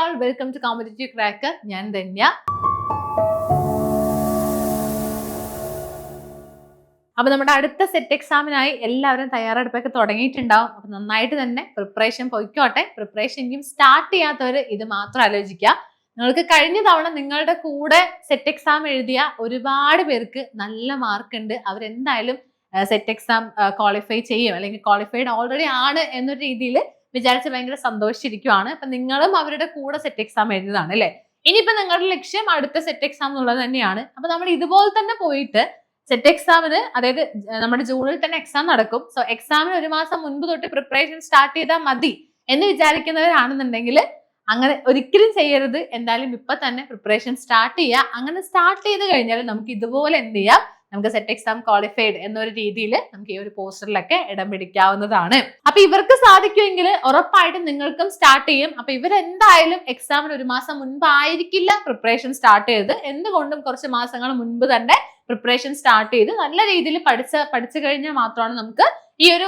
all, welcome to Competitive Cracker. ഞാൻ ധന്യ. അപ്പോൾ നമ്മുടെ അടുത്ത സെറ്റ് എക്സാമിനായി എല്ലാവരും തയ്യാറെടുപ്പൊക്കെ തുടങ്ങിയിട്ടുണ്ടാവും. അപ്പോൾ നന്നായിട്ട് തന്നെ പ്രിപ്പറേഷൻ പോയിക്കോട്ടെ. പ്രിപ്പറേഷൻ എങ്കിലും സ്റ്റാർട്ട് ചെയ്യാത്തവർ ഇത് മാത്രം ആലോചിക്കുക. നിങ്ങൾക്ക് കഴിഞ്ഞ തവണ നിങ്ങളുടെ കൂടെ സെറ്റ് എക്സാം എഴുതിയ ഒരുപാട് പേർക്ക് നല്ല മാർക്ക് ഉണ്ട്. അവരെന്തായാലും സെറ്റ് എക്സാം ക്വാളിഫൈ ചെയ്യും, അല്ലെങ്കിൽ ക്വാളിഫൈഡ് ഓൾറെഡി ആണ് എന്നൊരു രീതിയിൽ വിചാരിച്ച് ഭയങ്കര സന്തോഷിച്ചിരിക്കുവാണ്. അപ്പൊ നിങ്ങളും അവരുടെ കൂടെ സെറ്റ് എക്സാം എഴുതുന്നതാണ് അല്ലെ. ഇനിയിപ്പോ നിങ്ങളുടെ ലക്ഷ്യം അടുത്ത സെറ്റ് എക്സാം എന്നുള്ളത് തന്നെയാണ്. അപ്പൊ നമ്മൾ ഇതുപോലെ തന്നെ പോയിട്ട് സെറ്റ് എക്സാമിന്, അതായത് നമ്മുടെ ജൂണിൽ തന്നെ എക്സാം നടക്കും. സോ എക്സാമിന് ഒരു മാസം മുൻപ് തൊട്ട് പ്രിപ്പറേഷൻ സ്റ്റാർട്ട് ചെയ്താൽ മതി എന്ന് വിചാരിക്കുന്നവരാണെന്നുണ്ടെങ്കിൽ അങ്ങനെ ഒരിക്കലും ചെയ്യരുത്. എന്തായാലും ഇപ്പൊ തന്നെ പ്രിപ്പറേഷൻ സ്റ്റാർട്ട് ചെയ്യുക. അങ്ങനെ സ്റ്റാർട്ട് ചെയ്ത് കഴിഞ്ഞാൽ നമുക്ക് ഇതുപോലെ എന്ത് ചെയ്യാം, നമുക്ക് സെറ്റ് എക്സാം ക്വാളിഫൈഡ് എന്നൊരു രീതിയിൽ നമുക്ക് ഈ ഒരു പോസ്റ്ററിലൊക്കെ ഇടം പിടിക്കാവുന്നതാണ്. അപ്പൊ ഇവർക്ക് സാധിക്കുമെങ്കിൽ ഉറപ്പായിട്ടും നിങ്ങൾക്കും സ്റ്റാർട്ട് ചെയ്യും. അപ്പൊ ഇവരെന്തായാലും എക്സാമിന് ഒരു മാസം മുൻപായിരിക്കില്ല പ്രിപ്പറേഷൻ സ്റ്റാർട്ട് ചെയ്ത്, എന്തുകൊണ്ടും കുറച്ച് മാസങ്ങൾ മുൻപ് തന്നെ പ്രിപ്പറേഷൻ സ്റ്റാർട്ട് ചെയ്ത് നല്ല രീതിയിൽ പഠിച്ചു കഴിഞ്ഞാൽ മാത്രമാണ് നമുക്ക് ഈ ഒരു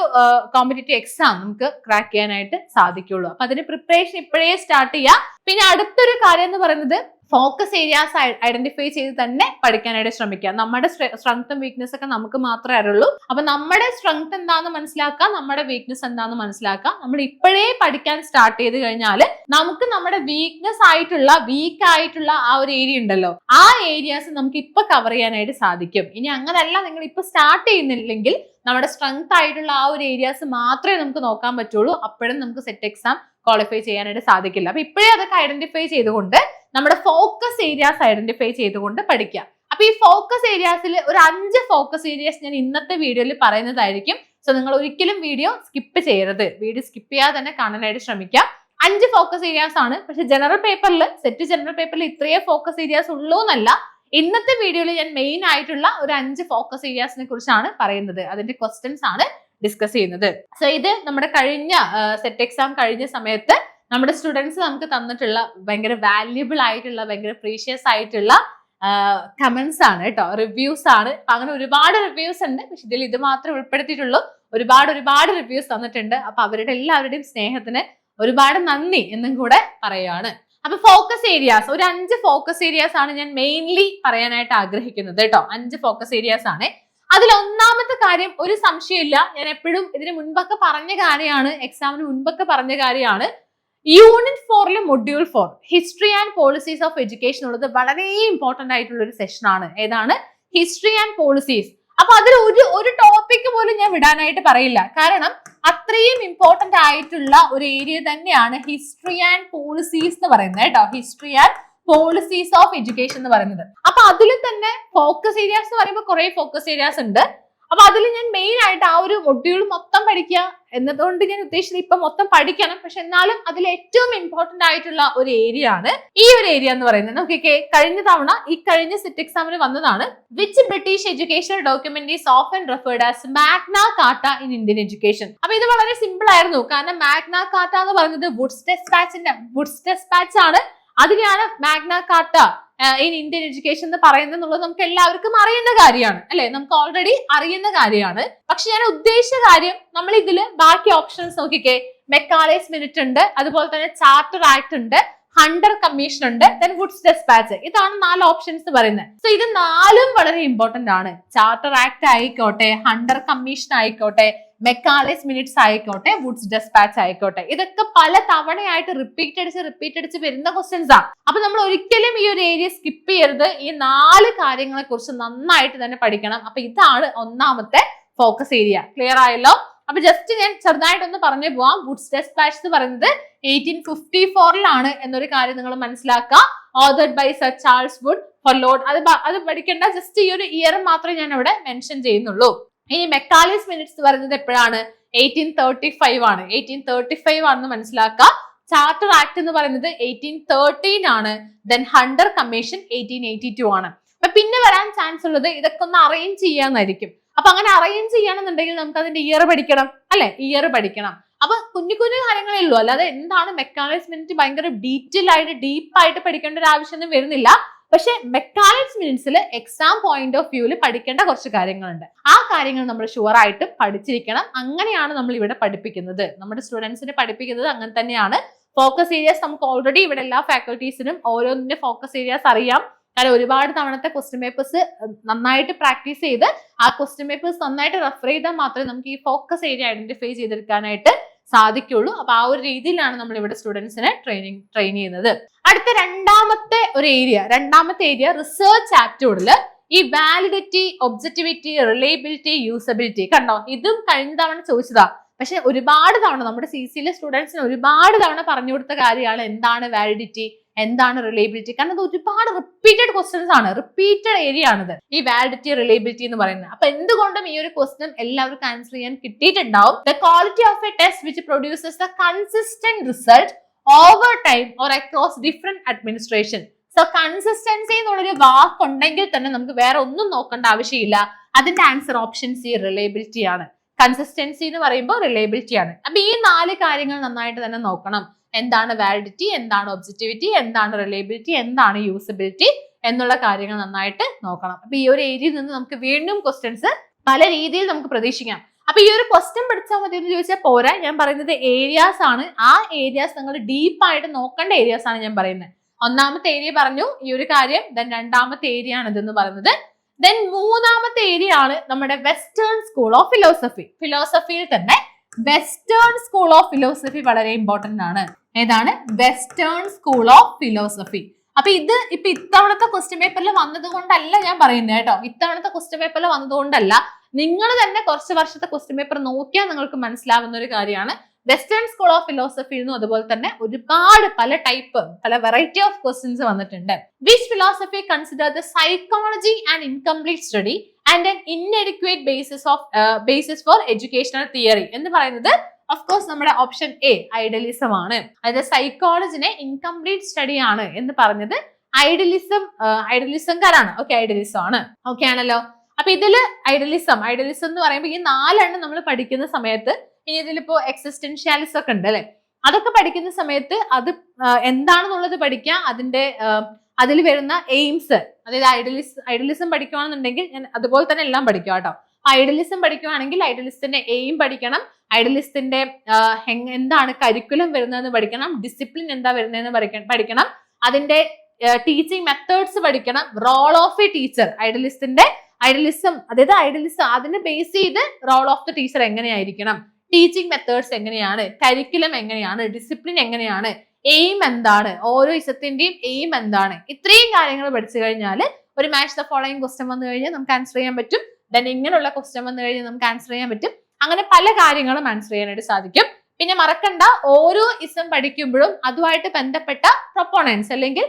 കോമ്പറ്റേറ്റീവ് എക്സാം നമുക്ക് ക്രാക്ക് ചെയ്യാനായിട്ട് സാധിക്കുള്ളൂ. അപ്പൊ അതിന് പ്രിപ്പറേഷൻ ഇപ്പോഴേ സ്റ്റാർട്ട് ചെയ്യാം. പിന്നെ അടുത്തൊരു കാര്യം എന്ന് പറയുന്നത് ഫോക്കസ് ഏരിയാസ് ഐഡന്റിഫൈ ചെയ്ത് തന്നെ പഠിക്കാനായിട്ട് ശ്രമിക്കുക. നമ്മുടെ സ്ട്രെങ്ത്തും വീക്ക്നെസ് ഒക്കെ നമുക്ക് മാത്രമേ അറിയുള്ളൂ. അപ്പൊ നമ്മുടെ സ്ട്രെങ്ത് എന്താണെന്ന് മനസ്സിലാക്കുക, നമ്മുടെ വീക്ക്നെസ് എന്താണെന്ന് മനസ്സിലാക്കുക. നമ്മൾ ഇപ്പോഴേ പഠിക്കാൻ സ്റ്റാർട്ട് ചെയ്ത് കഴിഞ്ഞാൽ നമുക്ക് നമ്മുടെ വീക്ക് ആയിട്ടുള്ള ആ ഒരു ഏരിയ ഉണ്ടല്ലോ, ആ ഏരിയാസ് നമുക്ക് ഇപ്പൊ കവർ ചെയ്യാനായിട്ട് സാധിക്കും. ഇനി അങ്ങനല്ല, നിങ്ങൾ ഇപ്പൊ സ്റ്റാർട്ട് ചെയ്യുന്നില്ലെങ്കിൽ നമ്മുടെ സ്ട്രെങ്ത് ആയിട്ടുള്ള ആ ഒരു ഏരിയാസ് മാത്രമേ നമുക്ക് നോക്കാൻ പറ്റുള്ളൂ. അപ്പോഴും നമുക്ക് സെറ്റ് എക്സാം ക്വാളിഫൈ ചെയ്യാനായിട്ട് സാധിക്കില്ല. അപ്പൊ ഇപ്പോഴേ അതൊക്കെ ഐഡന്റിഫൈ ചെയ്തുകൊണ്ട് നമ്മുടെ ഫോക്കസ് ഏരിയാസ് ഐഡന്റിഫൈ ചെയ്തുകൊണ്ട് പഠിക്കുക. അപ്പൊ ഈ ഫോക്കസ് ഏരിയാസിൽ ഒരു 5 ഫോക്കസ് ഏരിയാസ് ഞാൻ ഇന്നത്തെ വീഡിയോയിൽ പറയുന്നതായിരിക്കും. സോ നിങ്ങൾ ഒരിക്കലും വീഡിയോ സ്കിപ്പ് ചെയ്യരുത്. വീഡിയോ സ്കിപ്പ് ചെയ്യാതെ തന്നെ കാണാനായിട്ട് ശ്രമിക്കുക. 5 ഫോക്കസ് ഏരിയാസ് ആണ്. പക്ഷെ ജനറൽ പേപ്പറിൽ ഇത്രയേ ഫോക്കസ് ഏരിയാസ് ഉള്ളൂ എന്നല്ല. ഇന്നത്തെ വീഡിയോയിൽ ഞാൻ മെയിൻ ആയിട്ടുള്ള ഒരു 5 ഫോക്കസ് ഏരിയാസിനെ കുറിച്ചാണ് പറയുന്നത്. അതിന്റെ ക്വസ്റ്റ്യൻസ് ആണ് ഡിസ്കസ് ചെയ്യുന്നത്. സോ ഇത് നമ്മുടെ കഴിഞ്ഞ സെറ്റ് എക്സാം കഴിഞ്ഞ സമയത്ത് നമ്മുടെ സ്റ്റുഡൻസ് നമുക്ക് തന്നിട്ടുള്ള ഭയങ്കര വാല്യുബിൾ ആയിട്ടുള്ള, ഭയങ്കര പ്രീഷ്യസ് ആയിട്ടുള്ള കമന്റ്സ് ആണ് കേട്ടോ, റിവ്യൂസ് ആണ്. അങ്ങനെ ഒരുപാട് റിവ്യൂസ് ഉണ്ട്. പക്ഷെ ഇതിൽ ഇത് മാത്രമേ ഉൾപ്പെടുത്തിയിട്ടുള്ളൂ. ഒരുപാട് റിവ്യൂസ് തന്നിട്ടുണ്ട്. അപ്പൊ അവരുടെ എല്ലാവരുടെയും സ്നേഹത്തിന് ഒരുപാട് നന്ദി എന്നും കൂടെ പറയുകയാണ്. അപ്പൊ ഫോക്കസ് ഏരിയാസ്, ഒരു 5 ഫോക്കസ് ഏരിയാസ് ആണ് ഞാൻ മെയിൻലി പറയാനായിട്ട് ആഗ്രഹിക്കുന്നത് കേട്ടോ. 5 ഫോക്കസ് ഏരിയാസ് ആണ്. അതിൽ ഒന്നാമത്തെ കാര്യം, ഒരു സംശയമില്ല, ഞാൻ എപ്പോഴും ഇതിന് മുൻപൊക്കെ പറഞ്ഞ കാര്യമാണ്, എക്സാമിന് മുൻപൊക്കെ പറഞ്ഞ കാര്യമാണ്. Unit 4 module 4 history and policies of education ഉള്ളത് വളരെ ഇമ്പോർട്ടന്റ് ആയിട്ടുള്ള ഒരു സെഷൻ ആണ്. ഏതാണ്? History and policies. അപ്പൊ അതിൽ ഒരു ടോപ്പിക് പോലും ഞാൻ വിടാനായിട്ട് പറയില്ല. കാരണം അത്രയും ഇമ്പോർട്ടന്റ് ആയിട്ടുള്ള ഒരു ഏരിയ തന്നെയാണ് ഹിസ്റ്ററി ആൻഡ് പോളിസീസ് എന്ന് പറയുന്നത് കേട്ടോ. History and policies of education എന്ന് പറയുന്നത്. അപ്പൊ അതിൽ തന്നെ ഫോക്കസ് ഏരിയാസ് എന്ന് പറയുമ്പോൾ കുറെ ഫോക്കസ് ഏരിയാസ് ഉണ്ട്. അപ്പൊ അതിൽ ഞാൻ മെയിൻ ആയിട്ട് ആ ഒരു മൊഡ്യൂൾ മൊത്തം പഠിക്കുക എന്നതുകൊണ്ട് ഞാൻ ഉദ്ദേശിച്ചത് ഇപ്പൊ മൊത്തം പഠിക്കണം. പക്ഷെ എന്നാലും അതിൽ ഏറ്റവും ഇമ്പോർട്ടന്റ് ആയിട്ടുള്ള ഒരു ഏരിയ ആണ് ഈ ഒരു ഏരിയ എന്ന് പറയുന്നത്. നോക്കിക്കേ, കഴിഞ്ഞ തവണ ഈ കഴിഞ്ഞ സെറ്റ് എക്സാമിന് വന്നതാണ്. Which British educational document is often referred as Magna Carta in Indian education. അപ്പൊ ഇത് വളരെ സിമ്പിൾ ആയിരുന്നു. കാരണം മാഗ്ന കാർട്ട എന്ന് പറയുന്നത് വുഡ്സ് ഡെസ്പാച്ച് ആണ്. അതിനെയാണ് Magna Carta in Indian education എന്ന് പറയുന്നത് എന്നുള്ളത് നമുക്ക് എല്ലാവർക്കും അറിയുന്ന കാര്യമാണ് അല്ലെ, നമുക്ക് ഓൾറെഡി അറിയുന്ന കാര്യമാണ്. പക്ഷെ ഞാൻ ഉദ്ദേശിച്ച കാര്യം, നമ്മൾ ഇതില് ബാക്കി ഓപ്ഷൻസ് നോക്കിക്കേ. മെക്കാലേസ് മിനിറ്റ് ഉണ്ട്, അതുപോലെ തന്നെ ചാർട്ടർ ആക്ട് ഉണ്ട്, ഹണ്ടർ കമ്മീഷൻ ഉണ്ട്, ദെൻ വുഡ്സ് ഡെസ്പാച്ച്. ഇതാണ് 4 ഓപ്ഷൻസ് പറയുന്നത്. സോ ഇത് 4ഉം വളരെ ഇമ്പോർട്ടന്റ് ആണ്. ചാർട്ടർ ആക്ട് ആയിക്കോട്ടെ, ഹണ്ടർ കമ്മീഷൻ ആയിക്കോട്ടെ, മെക്കാലേസ് മിനിറ്റ്സ് ആയിക്കോട്ടെ, വുഡ്സ് ഡെസ്പാച്ച് ആയിക്കോട്ടെ, ഇതൊക്കെ പല തവണയായിട്ട് റിപ്പീറ്റ് അടിച്ച് വരുന്ന ക്വസ്റ്റ്യൻസ് ആണ്. അപ്പൊ നമ്മൾ ഒരിക്കലും ഈ ഒരു ഏരിയ സ്കിപ്പ് ചെയ്യരുത്. ഈ 4 കാര്യങ്ങളെ കുറിച്ച് നന്നായിട്ട് തന്നെ പഠിക്കണം. അപ്പൊ ഇതാണ് ഒന്നാമത്തെ ഫോക്കസ് ഏരിയ. ക്ലിയർ ആയല്ലോ? അപ്പൊ ജസ്റ്റ് ഞാൻ ചെറുതായിട്ടൊന്ന് പറഞ്ഞു പോവാം. വുഡ്സ് ഡെസ്പാച്ച് എന്ന് പറയുന്നത് 1854 എന്നൊരു കാര്യം നിങ്ങൾ മനസ്സിലാക്കുക. Authored by sir Charles Wood for lord. അത് പഠിക്കേണ്ട, ജസ്റ്റ് ഈ ഒരു ഇയർ മാത്രമേ ഞാൻ ഇവിടെ മെൻഷൻ ചെയ്യുന്നുള്ളൂ. ഇനി മെക്കാലേസ് മിനിറ്റ്സ് പറയുന്നത് എപ്പോഴാണ്? 1835 ആണ്. 1835 ആണെന്ന് മനസ്സിലാക്കുക. ചാർട്ടർ ആക്ട് എന്ന് പറയുന്നത് 1813 ആണ്. ദെൻ ഹണ്ടർ കമ്മീഷൻ 1882 ആണ്. അപ്പൊ പിന്നെ വരാൻ ചാൻസ് ഉള്ളത് ഇതൊക്കെ ഒന്ന് അറേഞ്ച് ചെയ്യാന്നായിരിക്കും. അപ്പൊ അങ്ങനെ അറേഞ്ച് ചെയ്യണമെന്നുണ്ടെങ്കിൽ നമുക്ക് അതിന്റെ ഇയർ പഠിക്കണം അല്ലെ, ഇയർ പഠിക്കണം. അപ്പൊ കുഞ്ഞു കാര്യങ്ങളേ ഉള്ളൂ. അല്ലാതെ എന്താണ് മെക്കാലേസ് മിനിറ്റ് ഭയങ്കര ഡീറ്റെയിൽ ആയിട്ട് ഡീപ്പായിട്ട് പഠിക്കേണ്ട ഒരു ആവശ്യമൊന്നും വരുന്നില്ല. പക്ഷെ മെക്കാനിക്സ് മിനിറ്റ്സിൽ എക്സാം പോയിന്റ് ഓഫ് വ്യൂവിൽ പഠിക്കേണ്ട കുറച്ച് കാര്യങ്ങളുണ്ട്. ആ കാര്യങ്ങൾ നമ്മൾ ഷുവർ ആയിട്ട് പഠിച്ചിരിക്കണം. അങ്ങനെയാണ് നമ്മൾ ഇവിടെ പഠിപ്പിക്കുന്നത്. നമ്മുടെ സ്റ്റുഡൻസിനെ പഠിപ്പിക്കുന്നത് അങ്ങനെ തന്നെയാണ്. ഫോക്കസ് ഏരിയാസ് നമുക്ക് ഓൾറെഡി ഇവിടെ എല്ലാ ഫാക്കൽറ്റീസിനും ഓരോന്നിന്റെ ഫോക്കസ് ഏരിയാസ് അറിയാം. കാരണം ഒരുപാട് തവണത്തെ ക്വസ്റ്റ്യൻ പേപ്പേഴ്സ് നന്നായിട്ട് പ്രാക്ടീസ് ചെയ്ത് ആ ക്വസ്റ്റ്യൻ പേപ്പേഴ്സ് നന്നായിട്ട് റെഫർ ചെയ്താൽ മാത്രമേ നമുക്ക് ഈ ഫോക്കസ് ഏരിയ ഐഡന്റിഫൈ ചെയ്തെടുക്കാനായിട്ട് സാധിക്കുള്ളൂ. അപ്പൊ ആ ഒരു രീതിയിലാണ് നമ്മൾ ഇവിടെ സ്റ്റുഡൻസിനെ ട്രെയിൻ ചെയ്യുന്നത്. അടുത്ത രണ്ടാമത്തെ ഏരിയ റിസർച്ച് ആപ്റ്റിറ്റ്യൂഡില് ഈ വാലിഡിറ്റി, ഒബ്ജക്റ്റിവിറ്റി, റിലയബിലിറ്റി, യൂസബിലിറ്റി. കണ്ടോ, ഇതും കഴിഞ്ഞ തവണ ചോദിച്ചതാ. പക്ഷെ ഒരുപാട് തവണ നമ്മുടെ CCയിലെ സ്റ്റുഡൻസിന് ഒരുപാട് തവണ പറഞ്ഞു കൊടുത്ത കാര്യമാണ് എന്താണ് വാലിഡിറ്റി, എന്താണ് റിലയബിലിറ്റി. കാരണം ഇത് ഒരുപാട് റിപ്പീറ്റഡ് ക്വസ്റ്റ്യൻസ് ആണ്, റിപ്പീറ്റഡ് ഏരിയ ആണിത് ഈ വാലിഡിറ്റി, റിലയബിലിറ്റി എന്ന് പറയുന്നത്. അപ്പൊ എന്തുകൊണ്ടും ഈ ഒരു ക്വസ്റ്റ്യൻ എല്ലാവർക്കും ആൻസർ ചെയ്യാൻ കിട്ടിയിട്ടുണ്ടാവും. The quality of a test which produces the consistent result over time or across different administration. So consistency എന്നുള്ളൊരു വാക്കുണ്ടെങ്കിൽ തന്നെ നമുക്ക് വേറെ ഒന്നും നോക്കേണ്ട ആവശ്യമില്ല. അതിന്റെ ആൻസർ ഓപ്ഷൻ സി, റിലയബിലിറ്റി ആണ്. കൺസിസ്റ്റൻസി എന്ന് പറയുമ്പോൾ റിലയബിലിറ്റി ആണ്. അപ്പൊ ഈ 4 കാര്യങ്ങൾ നന്നായിട്ട് തന്നെ നോക്കണം. എന്താണ് വാലിഡിറ്റി, എന്താണ് ഒബ്ജക്റ്റിവിറ്റി, എന്താണ് റിലയബിലിറ്റി, എന്താണ് യൂസബിലിറ്റി എന്നുള്ള കാര്യങ്ങൾ നന്നായിട്ട് നോക്കണം. അപ്പൊ ഈ ഒരു ഏരിയയിൽ നിന്ന് നമുക്ക് വീണ്ടും ക്വസ്റ്റ്യൻസ് പല രീതിയിൽ നമുക്ക് പ്രതീക്ഷിക്കാം. അപ്പൊ ഈ ഒരു ക്വസ്റ്റ്യൻ പഠിച്ചാൽ മതി എന്ന് ചോദിച്ചാൽ പോരാ. ഞാൻ പറയുന്നത് ഏരിയാസ് ആണ്. ആ ഏരിയാസ് നിങ്ങൾ ഡീപ്പായിട്ട് നോക്കേണ്ട ഏരിയാസ് ആണ് ഞാൻ പറയുന്നത്. ഒന്നാമത്തെ ഏരിയ പറഞ്ഞു ഈ ഒരു കാര്യം. ദെൻ രണ്ടാമത്തെ ഏരിയ ആണ് ഇതെന്ന് പറയുന്നത്. ദെൻ മൂന്നാമത്തെ ഏരിയ ആണ് നമ്മുടെ വെസ്റ്റേൺ സ്കൂൾ ഓഫ് ഫിലോസഫി. ഫിലോസഫിയിൽ തന്നെ വെസ്റ്റേൺ സ്കൂൾ ഓഫ് ഫിലോസഫി വളരെ ഇമ്പോർട്ടന്റ് ആണ്. ഏതാണ്? Western school of philosophy. അപ്പൊ ഇത് ഇപ്പൊ ഇത്തവണത്തെ ക്വസ്റ്റ്യൻ പേപ്പറിൽ വന്നത് കൊണ്ടല്ല ഞാൻ പറയുന്നത് കേട്ടോ. ഇത്തവണത്തെ ക്വസ്റ്റ്യൻ പേപ്പറിൽ വന്നത് കൊണ്ടല്ല, നിങ്ങൾ തന്നെ കുറച്ച് വർഷത്തെ ക്വസ്റ്റ്യൻ പേപ്പർ നോക്കിയാൽ നിങ്ങൾക്ക് മനസ്സിലാവുന്ന ഒരു കാര്യമാണ്. വെസ്റ്റേൺ സ്കൂൾ ഓഫ് ഫിലോസഫിയിൽ നിന്നും അതുപോലെ തന്നെ ഒരുപാട് പല വെറൈറ്റി ഓഫ് ക്വസ്റ്റ്യൻസ് വന്നിട്ടുണ്ട്. Which philosophy consider the psychology and incomplete study and an inadequate basis for educational theory എന്ന് പറയുന്നത് ഓഫ് കോഴ്സ് നമ്മുടെ ഓപ്ഷൻ എ, ഐഡിയലിസം ആണ്. അതായത് സൈക്കോളജിനെ ഇൻകംപ്ലീറ്റ് സ്റ്റഡി ആണ് എന്ന് പറഞ്ഞത് ഐഡിയലിസംകാരാണ്. ഐഡിയലിസം ആണ്. ഓക്കെ ആണല്ലോ. അപ്പൊ ഇതില് ഐഡിയലിസം എന്ന് പറയുമ്പോൾ ഈ 4 നമ്മൾ പഠിക്കുന്ന സമയത്ത്, ഇനി ഇതിലിപ്പോ എക്സിസ്റ്റൻഷ്യാലിസം ഒക്കെ ഉണ്ട് അല്ലെ, അതൊക്കെ പഠിക്കുന്ന സമയത്ത് അത് എന്താണെന്നുള്ളത് പഠിക്കുക. അതിൽ വരുന്ന എയിംസ്, അതായത് ഐഡിയലിസം പഠിക്കുകയാണെന്നുണ്ടെങ്കിൽ ഞാൻ അതുപോലെ തന്നെ എല്ലാം പഠിക്കുക കേട്ടോ. ഐഡിയലിസം പഠിക്കുകയാണെങ്കിൽ ഐഡിയലിസ്റ്റിന്റെ എയിം പഠിക്കണം, ഐഡിയലിസ്റ്റിന്റെ എന്താണ് കരിക്കുലം വരുന്നതെന്ന് പഠിക്കണം, ഡിസിപ്ലിൻ എന്താ വരുന്നതെന്ന് പഠിക്കണം, അതിന്റെ ടീച്ചിങ് മെത്തേഡ്സ് പഠിക്കണം, role of a teacher, idealism അതിനെ ബേസ് ചെയ്ത് റോൾ ഓഫ് ദ ടീച്ചർ എങ്ങനെയായിരിക്കണം, ടീച്ചിങ് മെത്തേഡ്സ് എങ്ങനെയാണ്, കരിക്കുലം എങ്ങനെയാണ്, ഡിസിപ്ലിൻ എങ്ങനെയാണ്, എയിം എന്താണ്, ഓരോ ഇസത്തിന്റെയും എയിം എന്താണ്, ഇത്രയും കാര്യങ്ങൾ പഠിച്ചു കഴിഞ്ഞാൽ ഒരു മാച്ച് ദ ഫോളോയിങ് ക്വസ്റ്റ്യൻ വന്നു കഴിഞ്ഞാൽ നമുക്ക് ആൻസർ ചെയ്യാൻ പറ്റും. ദെൻ ഇങ്ങനെയുള്ള ക്വസ്റ്റ്യൻ വന്നു കഴിഞ്ഞാൽ നമുക്ക് ആൻസർ ചെയ്യാൻ പറ്റും. അങ്ങനെ പല കാര്യങ്ങളും ആൻസർ ചെയ്യാനായിട്ട് സാധിക്കും. പിന്നെ മറക്കണ്ട, ഓരോ ഇസം പഠിക്കുമ്പോഴും അതുമായിട്ട് ബന്ധപ്പെട്ട പ്രൊപ്പോണൻസ് അല്ലെങ്കിൽ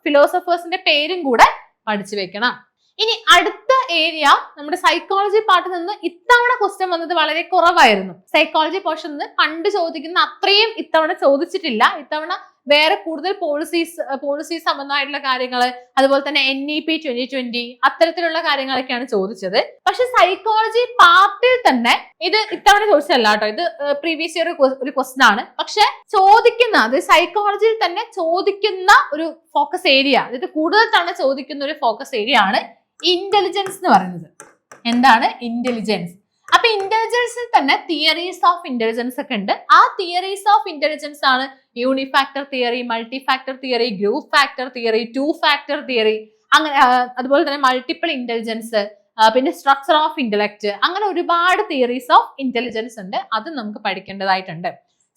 ഫിലോസഫേഴ്സിന്റെ പേരും കൂടെ പഠിച്ചു വെക്കണം. ഇനി അടുത്ത ഏരിയ നമ്മുടെ സൈക്കോളജി പാർട്ടിൽ നിന്ന് ഇത്തവണ ക്വസ്റ്റ്യൻ വന്നത് വളരെ കുറവായിരുന്നു. സൈക്കോളജി പോർഷൻ നിന്ന് പണ്ട് ചോദിക്കുന്ന അത്രയും ഇത്തവണ ചോദിച്ചിട്ടില്ല. ഇത്തവണ വേറെ കൂടുതൽ പോളിസി സംബന്ധമായിട്ടുള്ള കാര്യങ്ങൾ, അതുപോലെ തന്നെ NEP 2020 അത്തരത്തിലുള്ള കാര്യങ്ങളൊക്കെയാണ് ചോദിച്ചത്. പക്ഷെ സൈക്കോളജി പാർട്ടിൽ തന്നെ ഇത് ഇത്തവണ ചോദിച്ചതല്ല കേട്ടോ. ഇത് പ്രീവിയസ് ഇയർ ഒരു ക്വസ്റ്റ്യൻ ആണ്. പക്ഷെ അത് സൈക്കോളജിയിൽ തന്നെ ചോദിക്കുന്ന ഒരു ഫോക്കസ് ഏരിയ, ഇത് കൂടുതൽ തവണ ചോദിക്കുന്ന ഒരു ഫോക്കസ് ഏരിയ ആണ് ഇന്റലിജൻസ് എന്ന് പറയുന്നത്. എന്താണ് ഇന്റലിജൻസ്? അപ്പൊ ഇന്റലിജൻസിൽ തന്നെ തിയറീസ് ഓഫ് ഇന്റലിജൻസ് ഒക്കെ ഉണ്ട്. ആ തിയറീസ് ഓഫ് ഇന്റലിജൻസ് ആണ് unifactor theory, multi factor theory, group factor theory, 2 factor theory, അങ്ങനെ അതുപോലെ തന്നെ മൾട്ടിപ്പിൾ ഇന്റലിജൻസ്, പിന്നെ സ്ട്രക്ചർ ഓഫ് ഇന്റലക്ട്, അങ്ങനെ ഒരുപാട് തിയറീസ് ഓഫ് ഇന്റലിജൻസ് ഉണ്ട്. അത് നമുക്ക് പഠിക്കേണ്ടതായിട്ടുണ്ട്.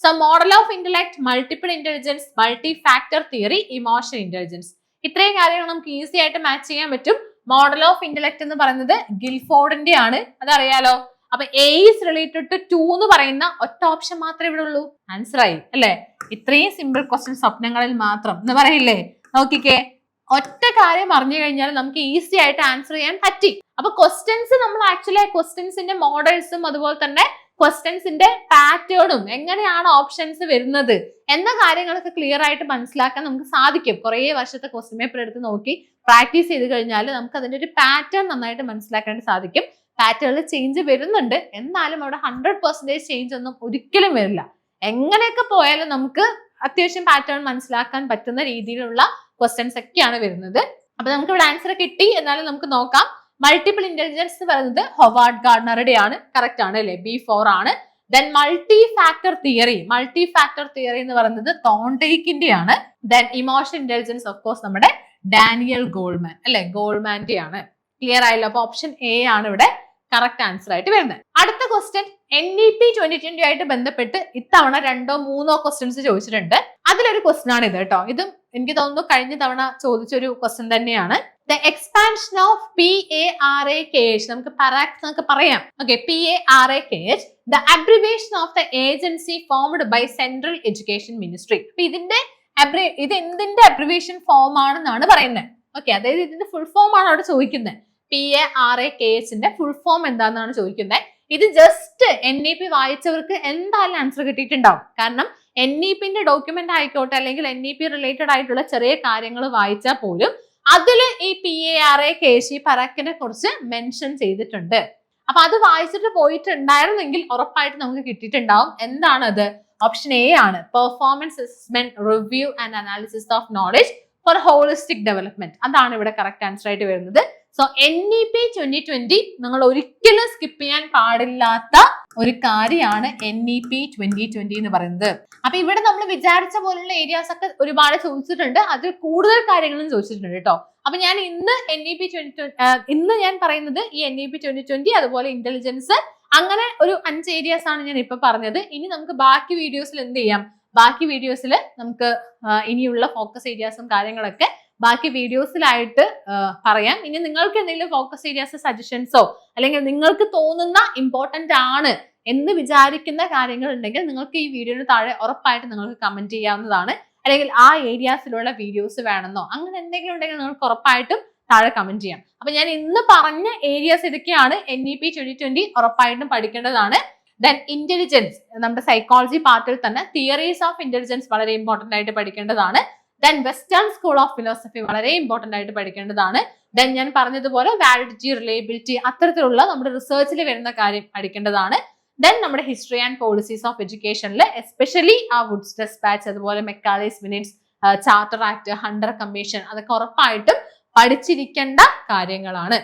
So model of intellect, multiple intelligence, multi factor theory, emotion intelligence, ഇത്രയും കാര്യങ്ങൾ നമുക്ക് ഈസി ആയിട്ട് മാച്ച് ചെയ്യാൻ പറ്റും. മോഡൽ ഓഫ് ഇന്റലക്ട് എന്ന് പറയുന്നത് ഗിൽഫോർഡിന്റെ ആണ്, അതറിയാലോ. അപ്പൊ A is related to 2 എന്ന് പറയുന്ന ഒറ്റ ഓപ്ഷൻ മാത്രമേ ഇവിടെ ഉള്ളൂ. ആൻസർ ആയി അല്ലെ? ഇത്രയും സിമ്പിൾ ക്വസ്റ്റ്യൻ സ്വപ്നങ്ങളിൽ മാത്രം എന്ന് പറയില്ലേ? നോക്കിക്കേ, ഒറ്റ കാര്യം അറിഞ്ഞു കഴിഞ്ഞാൽ നമുക്ക് ഈസി ആയിട്ട് ആൻസർ ചെയ്യാൻ പറ്റി. അപ്പൊ ക്വസ്റ്റ്യൻസ് നമ്മൾ ആക്ച്വലി ക്വസ്റ്റ്യൻസിന്റെ മോഡൽസും അതുപോലെ തന്നെ ക്വസ്റ്റ്യൻസിന്റെ പാറ്റേണും എങ്ങനെയാണ് ഓപ്ഷൻസ് വരുന്നത് എന്ന കാര്യങ്ങളൊക്കെ ക്ലിയർ ആയിട്ട് മനസ്സിലാക്കാൻ നമുക്ക് സാധിക്കും. കുറെ വർഷത്തെ ക്വസ്റ്റ്യൻ പേപ്പർ എടുത്ത് നോക്കി പ്രാക്ടീസ് ചെയ്ത് കഴിഞ്ഞാൽ നമുക്ക് അതിന്റെ ഒരു പാറ്റേൺ നന്നായിട്ട് മനസ്സിലാക്കാൻ സാധിക്കും. പാറ്റേണിൽ ചേഞ്ച് വരുന്നുണ്ട്, എന്നാലും അവിടെ 100% ചേഞ്ച് ഒന്നും ഒരിക്കലും വരില്ല. എങ്ങനെയൊക്കെ പോയാലും നമുക്ക് അത്യാവശ്യം പാറ്റേൺ മനസ്സിലാക്കാൻ പറ്റുന്ന രീതിയിലുള്ള ക്വസ്റ്റ്യൻസ് ഒക്കെയാണ് വരുന്നത്. അപ്പൊ നമുക്ക് ഇവിടെ ആൻസർ കിട്ടി. എന്നാലും നമുക്ക് നോക്കാം. മൾട്ടിപ്പിൾ ഇന്റലിജൻസ് എന്ന് പറയുന്നത് ഹൊവാർഡ് ഗാർഡനറുടെ ആണ്. കറക്റ്റ് ആണ് അല്ലെ? B4 ആണ്. ദെൻ മൾട്ടി ഫാക്ടർ തിയറി എന്ന് പറയുന്നത് തോണ്ടേക്കിന്റെ ആണ്. Then emotion intelligence of course നമ്മുടെ ഡാനിയൽ ഗോൾമാൻ അല്ലെ, ഗോൾമാന്റെ ആണ്. ക്ലിയർ ആയല്ലോ? അപ്പൊ ഓപ്ഷൻ എ ആണ് ഇവിടെ കറക്റ്റ് ആൻസർ ആയിട്ട് വരുന്നത്. അടുത്ത ക്വസ്റ്റ്യൻ NEP 2020 ആയിട്ട് ബന്ധപ്പെട്ട് ഇത്തവണ 2-3 ക്വസ്റ്റ്യൻസ് ചോദിച്ചിട്ടുണ്ട്. അതിലൊരു ക്വസ്റ്റ്യൻ ആണ് ഇത് കേട്ടോ. ഇതും എനിക്ക് തോന്നുന്നു കഴിഞ്ഞ തവണ ചോദിച്ചൊരു ക്വസ്റ്റ്യൻ തന്നെയാണ്. ദ എക്സ്പാൻഷൻ ഓഫ് PARAKH, നമുക്ക് പറാക്സ് എന്നൊക്കെ പറയാം. Okay, PARAKH, the abbreviation of the agency formed by central education ministry. അപ്പൊ ഇത് എന്തിന്റെ അബ്രിവേഷൻ ഫോം ആണെന്നാണ് പറയുന്നത്. ഓക്കെ, അതായത് ഇതിന്റെ ഫുൾ ഫോം ആണ് അവിടെ ചോദിക്കുന്നത്. PARAKHന്റെ ഫുൾ ഫോം എന്താണെന്നാണ് ചോദിക്കുന്നത്. ഇത് ജസ്റ്റ് NEP വായിച്ചവർക്ക് എന്തായാലും ആൻസർ കിട്ടിയിട്ടുണ്ടാവും. കാരണം NEPന്റെ ഡോക്യുമെന്റ് ആയിക്കോട്ടെ അല്ലെങ്കിൽ NEP റിലേറ്റഡ് ആയിട്ടുള്ള ചെറിയ കാര്യങ്ങൾ വായിച്ചാൽ പോലും അതിൽ ഈ PARAKH പറാക്കിനെ കുറിച്ച് മെൻഷൻ ചെയ്തിട്ടുണ്ട്. അപ്പൊ അത് വായിച്ചിട്ട് പോയിട്ടുണ്ടായിരുന്നെങ്കിൽ ഉറപ്പായിട്ട് നമുക്ക് കിട്ടിയിട്ടുണ്ടാവും. എന്താണത്? ഓപ്ഷൻ എ ആണ്, performance assessment review and analysis of knowledge four holistic development. അതാണ് ഇവിടെ കറക്റ്റ് ആൻസർ ആയിട്ട് വരുന്നത്. സോ NEP 2020 നിങ്ങൾ ഒരിക്കലും സ്കിപ്പ് ചെയ്യാൻ പാടില്ലാത്ത ഒരു കാര്യമാണ് NEP 2020 എന്ന് പറയുന്നത്. അപ്പൊ ഇവിടെ നമ്മൾ വിചാരിച്ച പോലുള്ള ഏരിയാസ് ഒക്കെ ഒരുപാട് ചോദിച്ചിട്ടുണ്ട്, അതിൽ കൂടുതൽ കാര്യങ്ങളും ചോദിച്ചിട്ടുണ്ട് കേട്ടോ. അപ്പൊ ഞാൻ ഇന്ന് ഞാൻ പറയുന്നത് ഈ NEP 2020 അതുപോലെ ഇന്റലിജൻസ് അങ്ങനെ ഒരു 5 ഏരിയാസ് ആണ് ഞാൻ ഇപ്പൊ പറഞ്ഞത്. ഇനി നമുക്ക് ബാക്കി വീഡിയോസിൽ എന്ത് ചെയ്യാം? ബാക്കി വീഡിയോസിൽ നമുക്ക് ഇനിയുള്ള ഫോക്കസ് ഏരിയാസും കാര്യങ്ങളൊക്കെ ബാക്കി വീഡിയോസിലായിട്ട് പറയാം. ഇനി നിങ്ങൾക്ക് എന്തെങ്കിലും ഫോക്കസ് ഏരിയാസ് സജഷൻസോ അല്ലെങ്കിൽ നിങ്ങൾക്ക് തോന്നുന്ന ഇമ്പോർട്ടന്റ് ആണ് എന്ന് വിചാരിക്കുന്ന കാര്യങ്ങൾ ഉണ്ടെങ്കിൽ നിങ്ങൾക്ക് ഈ വീഡിയോന് താഴെ ഉറപ്പായിട്ട് നിങ്ങൾക്ക് കമന്റ് ചെയ്യാവുന്നതാണ്. അല്ലെങ്കിൽ ആ ഏരിയാസിലുള്ള വീഡിയോസ് വേണമെന്നോ അങ്ങനെ എന്തെങ്കിലും ഉണ്ടെങ്കിൽ നിങ്ങൾക്ക് ഉറപ്പായിട്ടും താഴെ കമന്റ് ചെയ്യാം. അപ്പൊ ഞാൻ ഇന്ന് പറഞ്ഞ ഏരിയാസ് ഇതൊക്കെയാണ്. NEP 2020 ഉറപ്പായിട്ടും പഠിക്കേണ്ടതാണ്. ദെൻ ഇന്റലിജൻസ്, നമ്മുടെ സൈക്കോളജി പാർട്ടിൽ തന്നെ തിയറീസ് ഓഫ് ഇന്റലിജൻസ് വളരെ ഇമ്പോർട്ടന്റ് ആയിട്ട് പഠിക്കേണ്ടതാണ്. Then western school of philosophy വളരെ ഇമ്പോർട്ടന്റ് ആയിട്ട് പഠിക്കേണ്ടതാണ്. ദെൻ ഞാൻ പറഞ്ഞതുപോലെ വാലിഡിറ്റി, റിലയബിലിറ്റി അത്തരത്തിലുള്ള നമ്മുടെ റിസർച്ചിൽ വരുന്ന കാര്യം പഠിക്കേണ്ടതാണ്. ദെൻ നമ്മുടെ ഹിസ്റ്ററി ആൻഡ് പോളിസീസ് ഓഫ് എഡ്യൂക്കേഷനിൽ എസ്പെഷ്യലി ആ വുഡ്സ് ഡെസ്പാച്ച് അതുപോലെ Macaulay's minutes, charter act, Hunter commission അതൊക്കെ ഉറപ്പായിട്ടും പഠിച്ചിരിക്കേണ്ട കാര്യങ്ങളാണ്.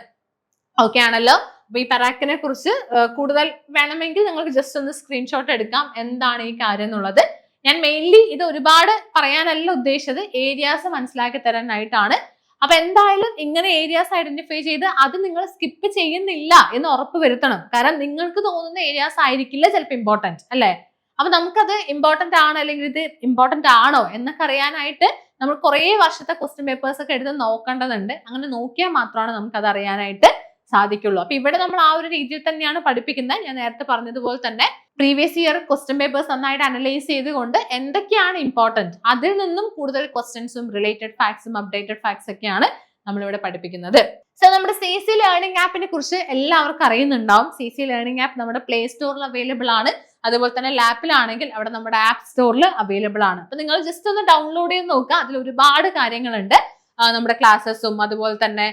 ഓക്കെ ആണല്ലോ? അപ്പൊ ഈ പറാക്കിനെ കുറിച്ച് കൂടുതൽ വേണമെങ്കിൽ നിങ്ങൾക്ക് ജസ്റ്റ് ഒന്ന് സ്ക്രീൻഷോട്ട് എടുക്കാം എന്താണ് ഈ കാര്യം എന്നുള്ളത്. ഞാൻ മെയിൻലി ഇത് ഒരുപാട് പറയാനല്ല ഉദ്ദേശിച്ചത്, ഏരിയാസ് മനസ്സിലാക്കി തരാനായിട്ടാണ്. അപ്പൊ എന്തായാലും ഇങ്ങനെ ഏരിയാസ് ഐഡന്റിഫൈ ചെയ്ത് അത് നിങ്ങൾ സ്കിപ്പ് ചെയ്യുന്നില്ല എന്ന് ഉറപ്പ് വരുത്തണം. കാരണം നിങ്ങൾക്ക് തോന്നുന്ന ഏരിയാസ് ആയിരിക്കില്ല ചിലപ്പോൾ ഇമ്പോർട്ടന്റ് അല്ലെ. അപ്പൊ നമുക്കത് ഇമ്പോർട്ടന്റ് ആണ് അല്ലെങ്കിൽ ഇത് ഇമ്പോർട്ടന്റ് ആണോ എന്നൊക്കെ അറിയാനായിട്ട് നമ്മൾ കുറെ വർഷത്തെ ക്വസ്റ്റ്യൻ പേപ്പേഴ്സ് ഒക്കെ എടുത്ത് നോക്കേണ്ടതുണ്ട്. അങ്ങനെ നോക്കിയാൽ മാത്രമാണ് നമുക്ക് അത് അറിയാനായിട്ട് സാധിക്കുള്ളൂ. അപ്പൊ ഇവിടെ നമ്മൾ ആ ഒരു രീതിയിൽ തന്നെയാണ് പഠിപ്പിക്കുന്നത്. ഞാൻ നേരത്തെ പറഞ്ഞതുപോലെ തന്നെ പ്രീവിയസ് ഇയർ ക്വസ്റ്റ്യൻ പേപ്പേഴ്സ് നന്നായിട്ട് അനലൈസ് ചെയ്തുകൊണ്ട് എന്തൊക്കെയാണ് ഇമ്പോർട്ടന്റ് അതിൽ നിന്നും കൂടുതൽ ക്വസ്റ്റ്യൻസും റിലേറ്റഡ് ഫാക്ട്സും അപ്ഡേറ്റഡ് ഫാക്ട്സ് ഒക്കെയാണ് നമ്മളിവിടെ പഠിപ്പിക്കുന്നത്. സോ നമ്മുടെ CC ലേണിംഗ് ആപ്പിനെ കുറിച്ച് എല്ലാവർക്കും അറിയുന്നുണ്ടാവും. CC ലേണിംഗ് ആപ്പ് നമ്മുടെ പ്ലേ സ്റ്റോറിൽ അവൈലബിൾ ആണ്. അതുപോലെ തന്നെ ലാപ്പിലാണെങ്കിൽ അവിടെ നമ്മുടെ ആപ്പ് സ്റ്റോറിൽ അവൈലബിൾ ആണ്. അപ്പൊ നിങ്ങൾ ജസ്റ്റ് ഒന്ന് ഡൗൺലോഡ് ചെയ്ത് നോക്കുക. അതിൽ ഒരുപാട് കാര്യങ്ങളുണ്ട്. നമ്മുടെ ക്ലാസ്സസും അതുപോലെ തന്നെ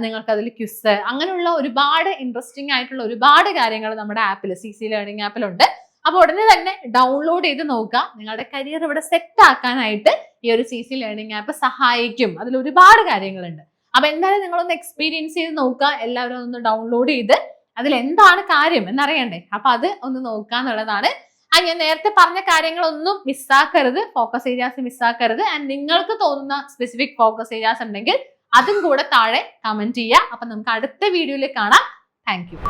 നിങ്ങൾക്ക് അതിൽ ക്വിസ് അങ്ങനെയുള്ള ഒരുപാട് ഇൻട്രസ്റ്റിംഗ് ആയിട്ടുള്ള ഒരുപാട് കാര്യങ്ങൾ നമ്മുടെ ആപ്പിൽ CC ലേണിംഗ് ആപ്പിലുണ്ട്. അപ്പൊ ഉടനെ തന്നെ ഡൗൺലോഡ് ചെയ്ത് നോക്കുക. നിങ്ങളുടെ കരിയർ ഇവിടെ സെറ്റ് ആക്കാനായിട്ട് ഈ ഒരു CC ലേണിംഗ് ആപ്പ് സഹായിക്കും. അതിൽ ഒരുപാട് കാര്യങ്ങളുണ്ട്. അപ്പൊ എന്തായാലും നിങ്ങളൊന്ന് എക്സ്പീരിയൻസ് ചെയ്ത് നോക്കുക. എല്ലാവരും ഒന്ന് ഡൗൺലോഡ് ചെയ്ത് അതിൽ എന്താണ് കാര്യം എന്നറിയണ്ടേ, അപ്പൊ അത് ഒന്ന് നോക്കുക എന്നുള്ളതാണ്. ഞാൻ നേരത്തെ പറഞ്ഞ കാര്യങ്ങളൊന്നും മിസ്സാക്കരുത്, ഫോക്കസ് ഏരിയാസ് മിസ്സാക്കരുത്. ആൻഡ് നിങ്ങൾക്ക് തോന്നുന്ന സ്പെസിഫിക് ഫോക്കസ് ഏരിയാസ് ഉണ്ടെങ്കിൽ അതും കൂടെ താഴെ കമന്റ് ചെയ്യുക. അപ്പൊ നമുക്ക് അടുത്ത വീഡിയോയിൽ കാണാം. Thank you.